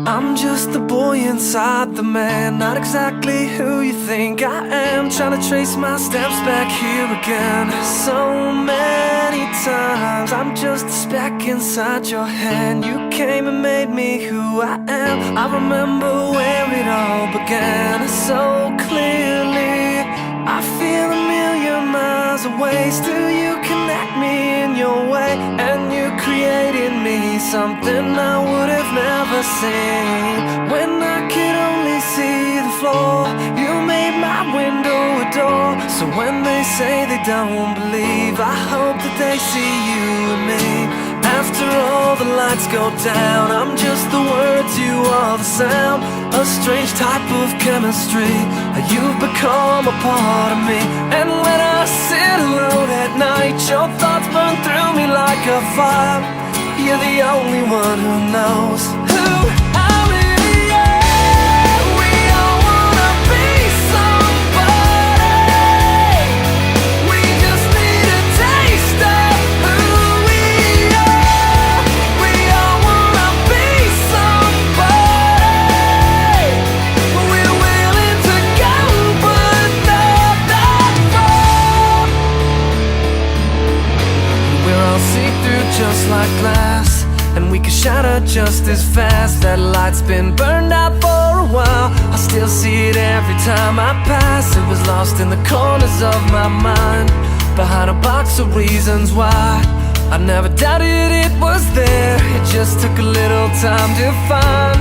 I'm just the boy inside the man, not exactly who you think I am. Trying to trace my steps back here again. So many times I'm just a speck inside your hand. You came and made me who I am. I remember where it all began so clearly. I feel a million miles away. Still you connect me in your way, and you created me something I would have never seen. When I could only see the floor, you made my window a door. So when they say they don't believe, I hope that they see you and me. After all the lights go down, I'm just the words, you are the sound. A strange type of chemistry, you've become a part of me. And when I sit alone at night, your thoughts burn through me like a fire. You're the only one who knows who I really am. We all wanna be somebody. We just need a taste of who we are. We all wanna be somebody. We're willing to go, but not that far. We're all see-through just like glass, and we can shatter just as fast. That light's been burned out for a while. I still see it every time I pass. It was lost in the corners of my mind, behind a box of reasons why. I never doubted it was there. It just took a little time to find.